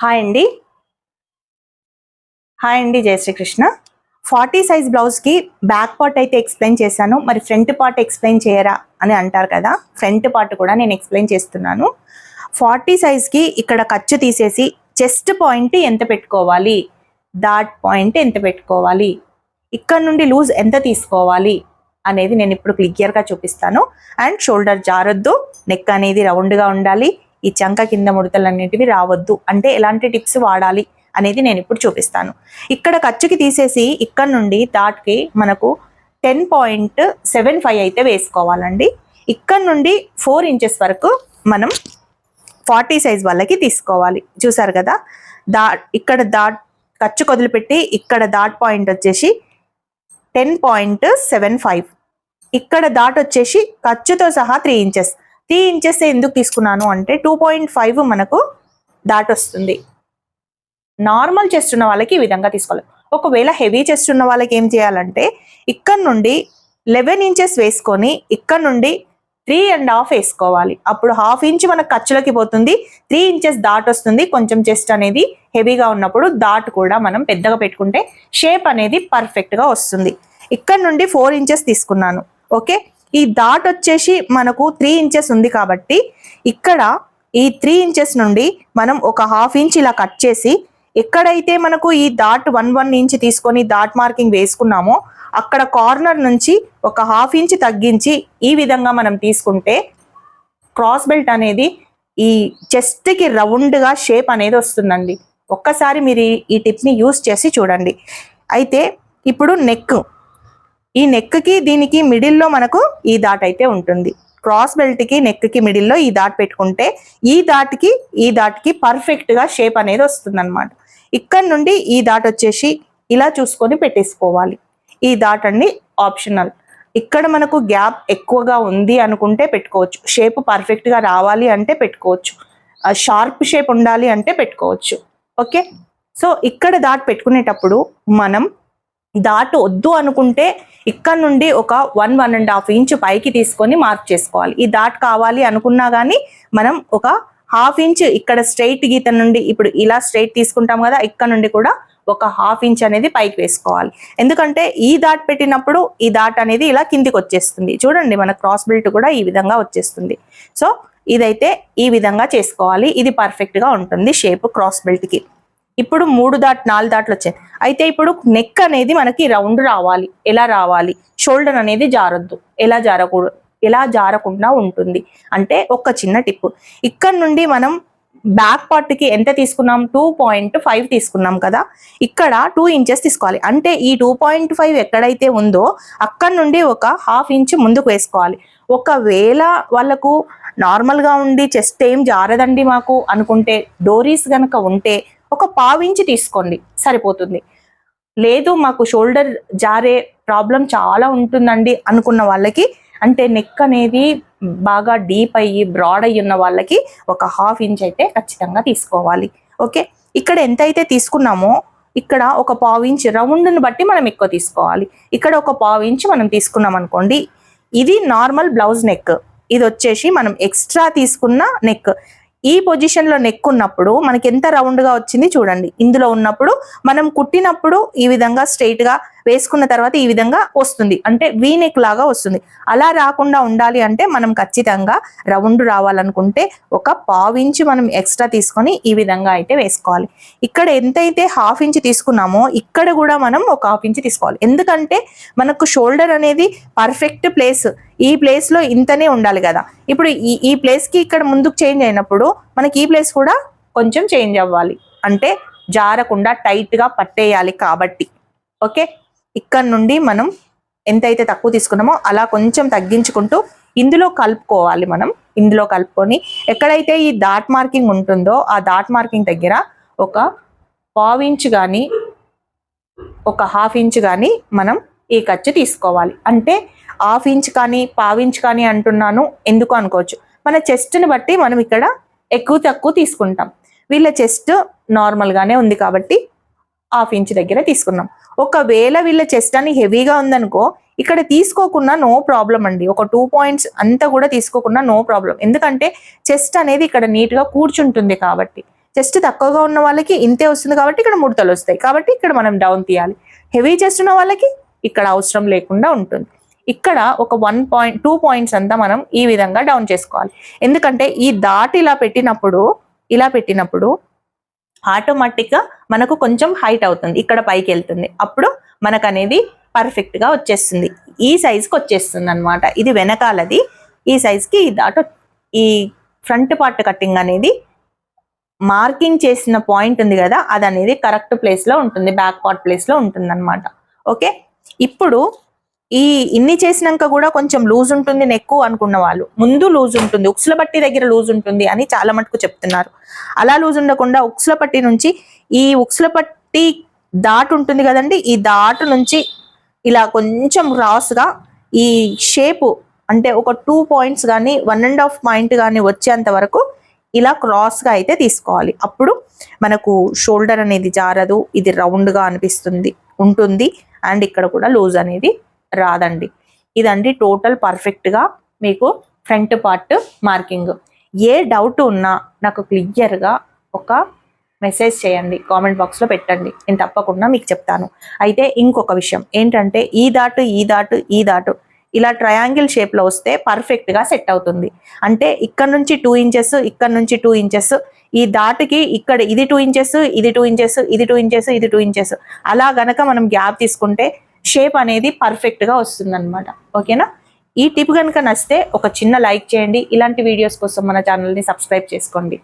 Hi అండి. జయ Srikrishna. 40 size బ్లౌజ్కి back part అయితే ఎక్స్ప్లెయిన్ చేశాను, మరి ఫ్రంట్ పార్ట్ ఎక్స్ప్లెయిన్ చేయరా అని అంటారు కదా. ఫ్రంట్ పార్ట్ కూడా నేను ఎక్స్ప్లెయిన్ చేస్తున్నాను. 40 సైజ్కి ఇక్కడ ఖర్చు తీసేసి చెస్ట్ పాయింట్ ఎంత పెట్టుకోవాలి, డాట్ పాయింట్ ఎంత పెట్టుకోవాలి, ఇక్కడ నుండి లూజ్ ఎంత తీసుకోవాలి అనేది నేను ఇప్పుడు క్లియర్గా చూపిస్తాను. అండ్ షోల్డర్ జారొద్దు, నెక్ అనేది రౌండ్గా ఉండాలి, ఈ చంక కింద ముడతలన్నిటివి రావద్దు అంటే ఎలాంటి టిప్స్ వాడాలి అనేది నేను ఇప్పుడు చూపిస్తాను. ఇక్కడ ఖర్చుకి తీసేసి ఇక్కడ నుండి డాట్కి మనకు 10.75 అయితే వేసుకోవాలండి. ఇక్కడ నుండి 4 ఇంచెస్ వరకు మనం 40 సైజ్ వాళ్ళకి తీసుకోవాలి. చూసారు కదా, ఇక్కడ ఖర్చు వదిలిపెట్టి ఇక్కడ డాట్ పాయింట్ వచ్చేసి 10.75, ఇక్కడ డాట్ వచ్చేసి ఖర్చుతో సహా 3 ఇంచెస్. 3 ఇంచెస్ ఎందుకు తీసుకున్నాను అంటే 2.5 మనకు డాట్ వస్తుంది. నార్మల్ చెస్ట్ ఉన్న వాళ్ళకి ఈ విధంగా తీసుకోవాలి. ఒకవేళ హెవీ చెస్ట్ ఉన్న వాళ్ళకి ఏం చేయాలంటే ఇక్కడ నుండి 11 ఇంచెస్ వేసుకొని ఇక్కడ నుండి 3.5 వేసుకోవాలి. అప్పుడు 1/2 ఇంచ్ మనకు ఖర్చులకి పోతుంది, 3 ఇంచెస్ డాట్ వస్తుంది. కొంచెం చెస్ట్ అనేది హెవీగా ఉన్నప్పుడు డాట్ కూడా మనం పెద్దగా పెట్టుకుంటే షేప్ అనేది పర్ఫెక్ట్గా వస్తుంది. ఇక్కడ నుండి 4 ఇంచెస్ తీసుకున్నాను. ఓకే, ఈ డాట్ వచ్చేసి మనకు 3 ఇంచెస్ ఉంది కాబట్టి ఇక్కడ ఈ 3 ఇంచెస్ నుండి మనం ఒక 1/2 ఇంచ్ ఇలా కట్ చేసి ఎక్కడైతే మనకు ఈ డాట్ 1 ఇంచ్ తీసుకొని డాట్ మార్కింగ్ వేసుకున్నామో అక్కడ కార్నర్ నుంచి ఒక 1/2 ఇంచ్ తగ్గించి ఈ విధంగా మనం తీసుకుంటే క్రాస్ బెల్ట్ అనేది ఈ చెస్ట్కి రౌండ్గా షేప్ అనేది వస్తుందండి. ఒక్కసారి మీరు ఈ టిప్ని యూస్ చేసి చూడండి. అయితే ఇప్పుడు నెక్, ఈ నెక్కి దీనికి మిడిల్లో మనకు ఈ డాట్ అయితే ఉంటుంది. క్రాస్ బెల్ట్కి నెక్కి మిడిల్లో ఈ డాట్ పెట్టుకుంటే ఈ డాట్కి పర్ఫెక్ట్గా షేప్ అనేది వస్తుంది అనమాట. ఇక్కడ నుండి ఈ డాట్ వచ్చేసి ఇలా చూసుకొని పెట్టేసుకోవాలి. ఈ డాట్ అండి ఆప్షనల్. ఇక్కడ మనకు గ్యాప్ ఎక్కువగా ఉంది అనుకుంటే పెట్టుకోవచ్చు, షేప్ పర్ఫెక్ట్గా రావాలి అంటే పెట్టుకోవచ్చు, షార్ప్ షేప్ ఉండాలి అంటే పెట్టుకోవచ్చు. ఓకే, సో ఇక్కడ డాట్ పెట్టుకునేటప్పుడు మనం డాట్ వద్దు అనుకుంటే ఇక్కడ నుండి ఒక 1.5 ఇంచ్ పైకి తీసుకొని మార్క్ చేసుకోవాలి. ఈ డాట్ కావాలి అనుకున్నా కానీ మనం ఒక 1/2 ఇంచ్ ఇక్కడ స్ట్రైట్ గీత నుండి, ఇప్పుడు ఇలా స్ట్రైట్ తీసుకుంటాం కదా, ఇక్కడ నుండి కూడా ఒక 1/2 ఇంచ్ అనేది పైకి వేసుకోవాలి. ఎందుకంటే ఈ డాట్ పెట్టినప్పుడు ఈ డాట్ అనేది ఇలా కిందికి వచ్చేస్తుంది. చూడండి, మన క్రాస్ బెల్ట్ కూడా ఈ విధంగా వచ్చేస్తుంది. సో ఇదైతే ఈ విధంగా చేసుకోవాలి, ఇది పర్ఫెక్ట్గా ఉంటుంది షేప్ క్రాస్ బెల్ట్కి. ఇప్పుడు 4 డాట్లు వచ్చాయి. అయితే ఇప్పుడు నెక్ అనేది మనకి రౌండ్ రావాలి. ఎలా రావాలి? షోల్డర్ అనేది జారొద్దు, ఎలా జారకుండా ఉంటుంది అంటే ఒక చిన్న టిప్. ఇక్కడ నుండి మనం బ్యాక్ పార్ట్కి ఎంత తీసుకున్నాం? 2.5 తీసుకున్నాం కదా, ఇక్కడ 2 ఇంచెస్ తీసుకోవాలి. అంటే ఈ 2.5 ఎక్కడైతే ఉందో అక్కడ నుండి ఒక 1/2 ఇంచ్ ముందుకు వేసుకోవాలి. ఒకవేళ వాళ్ళకు నార్మల్గా ఉండి చెస్ట్ ఏం జారదండి మాకు అనుకుంటే, డోరీస్ కనుక ఉంటే ఒక 1/2 ఇంచ్ తీసుకోండి, సరిపోతుంది. లేదు మాకు షోల్డర్ జారే ప్రాబ్లం చాలా ఉంటుందండి అనుకున్న వాళ్ళకి, అంటే నెక్ అనేది బాగా డీప్ అయ్యి బ్రాడ్ అయ్యి ఉన్న వాళ్ళకి ఒక 1/2 ఇంచ్ అయితే ఖచ్చితంగా తీసుకోవాలి. ఓకే, ఇక్కడ ఎంత అయితే తీసుకున్నామో ఇక్కడ ఒక 1/2 ఇంచ్ రౌండ్ని బట్టి మనం ఎక్కువ తీసుకోవాలి. ఇక్కడ ఒక 1/2 ఇంచ్ మనం తీసుకున్నాం అనుకోండి, ఇది నార్మల్ బ్లౌజ్ నెక్. ఇది వచ్చేసి మనం ఎక్స్ట్రా తీసుకున్న నెక్. ఈ పొజిషన్లో నెక్ ఉన్నప్పుడు మనకి ఎంత రౌండ్గా వచ్చింది చూడండి. ఇందులో ఉన్నప్పుడు మనం కుట్టినప్పుడు ఈ విధంగా స్ట్రైట్గా వేసుకున్న తర్వాత ఈ విధంగా వస్తుంది, అంటే వీ నెక్ లాగా వస్తుంది. అలా రాకుండా ఉండాలి అంటే మనం ఖచ్చితంగా రౌండ్ రావాలనుకుంటే ఒక 1/2 ఇంచ్ మనం ఎక్స్ట్రా తీసుకొని ఈ విధంగా అయితే వేసుకోవాలి. ఇక్కడ ఎంతైతే 1/2 ఇంచ్ తీసుకున్నామో ఇక్కడ కూడా మనం ఒక 1/2 ఇంచ్ తీసుకోవాలి. ఎందుకంటే మనకు షోల్డర్ అనేది పర్ఫెక్ట్ ప్లేస్, ఈ ప్లేస్లో ఇంతనే ఉండాలి కదా. ఇప్పుడు ఈ ప్లేస్కి ఇక్కడ ముందుకు చేంజ్ అయినప్పుడు మనకి ఈ ప్లేస్ కూడా కొంచెం చేంజ్ అవ్వాలి, అంటే జారకుండా టైట్గా పట్టేయాలి కాబట్టి. ఓకే, ఇక్కడ నుండి మనం ఎంతైతే తక్కువ తీసుకున్నామో అలా కొంచెం తగ్గించుకుంటూ ఇందులో కలుపుకోవాలి. మనం ఇందులో కలుపుకొని ఎక్కడైతే ఈ డాట్ మార్కింగ్ ఉంటుందో ఆ డాట్ మార్కింగ్ దగ్గర ఒక 1/2 ఇంచ్ కానీ ఒక 1/2 ఇంచ్ కానీ మనం ఈ ఖర్చు తీసుకోవాలి. అంటే 1/2 ఇంచ్ కానీ 1/2 ఇంచ్ కానీ అంటున్నాను ఎందుకు అనుకోవచ్చు, మన చెస్ట్ని బట్టి మనం ఇక్కడ ఎక్కువ తక్కువ తీసుకుంటాం. వీళ్ళ చెస్ట్ నార్మల్గానే ఉంది కాబట్టి 1/2 ఇంచ్ దగ్గర తీసుకున్నాం. ఒకవేళ వీళ్ళ చెస్ట్ అని హెవీగా ఉందనుకో ఇక్కడ తీసుకోకుండా నో ప్రాబ్లం అండి. ఒక 2 పాయింట్స్ అంతా కూడా తీసుకోకుండా నో ప్రాబ్లం. ఎందుకంటే చెస్ట్ అనేది ఇక్కడ నీట్గా కూర్చుంటుంది కాబట్టి. చెస్ట్ తక్కువగా ఉన్న వాళ్ళకి ఇంతే వస్తుంది కాబట్టి ఇక్కడ ముడతలు వస్తాయి, కాబట్టి ఇక్కడ మనం డౌన్ తీయాలి. హెవీ చెస్ట్ ఉన్న వాళ్ళకి ఇక్కడ అవసరం లేకుండా ఉంటుంది. ఇక్కడ ఒక 2 పాయింట్స్ అంతా మనం ఈ విధంగా డౌన్ చేసుకోవాలి. ఎందుకంటే ఈ డాట్ ఇలా పెట్టినప్పుడు ఆటోమేటిక్గా మనకు కొంచెం హైట్ అవుతుంది, ఇక్కడ పైకి వెళ్తుంది. అప్పుడు మనకు అనేది పర్ఫెక్ట్ గా వచ్చేస్తుంది, ఈ సైజ్కి వచ్చేస్తుంది అనమాట. ఇది వెనకాలది, ఈ సైజ్కి ఈ డాట్, ఈ ఫ్రంట్ పార్ట్ కటింగ్ అనేది మార్కింగ్ చేసిన పాయింట్ ఉంది కదా, అది అనేది కరెక్ట్ ప్లేస్ లో ఉంటుంది, బ్యాక్ పార్ట్ ప్లేస్ లో ఉంటుంది అనమాట. ఓకే, ఇప్పుడు ఈ ఇన్ని చేసినాక కూడా కొంచెం లూజ్ ఉంటుంది నెక్ అనుకున్న వాళ్ళు, ముందు లూజ్ ఉంటుంది, ఉక్సుల పట్టి దగ్గర లూజ్ ఉంటుంది అని చాలా మటుకు చెప్తున్నారు. అలా లూజ్ ఉండకుండా ఉక్సుల పట్టి నుంచి ఈ ఉక్సుల పట్టి డాట్ ఉంటుంది కదండి, ఈ డాట్ నుంచి ఇలా కొంచెం క్రాస్గా ఈ షేపు అంటే ఒక 2 పాయింట్స్ కానీ 1.5 పాయింట్ కానీ వచ్చేంత వరకు ఇలా క్రాస్గా అయితే తీసుకోవాలి. అప్పుడు మనకు షోల్డర్ అనేది జారదు, ఇది రౌండ్గా అనిపిస్తుంది ఉంటుంది, అండ్ ఇక్కడ కూడా లూజ్ అనేది రాదండి. ఇదండి టోటల్ పర్ఫెక్ట్గా మీకు ఫ్రంట్ పార్ట్ మార్కింగ్. ఏ డౌట్ ఉన్నా నాకు క్లియర్గా ఒక మెసేజ్ చేయండి, కామెంట్ బాక్స్లో పెట్టండి, నేను తప్పకుండా మీకు చెప్తాను. అయితే ఇంకొక విషయం ఏంటంటే ఈ దాటు ఇలా ట్రయాంగిల్ షేప్లో వస్తే పర్ఫెక్ట్గా సెట్ అవుతుంది. అంటే ఇక్కడ నుంచి 2 ఇంచెస్, ఇక్కడ నుంచి 2 ఇంచెస్, ఈ దాటుకి ఇక్కడ ఇది 2 ఇంచెస్, ఇది 2 ఇంచెస్, ఇది 2 ఇంచెస్, ఇది 2 ఇంచెస్, అలా గనక మనం గ్యాప్ తీసుకుంటే షేప్ అనేది పర్ఫెక్ట్గా వస్తుంది అనమాట. ఓకేనా? ఈ టిప్ కనుక నచ్చితే ఒక చిన్న లైక్ చేయండి. ఇలాంటి వీడియోస్ కోసం మన ఛానల్ని సబ్స్క్రైబ్ చేసుకోండి.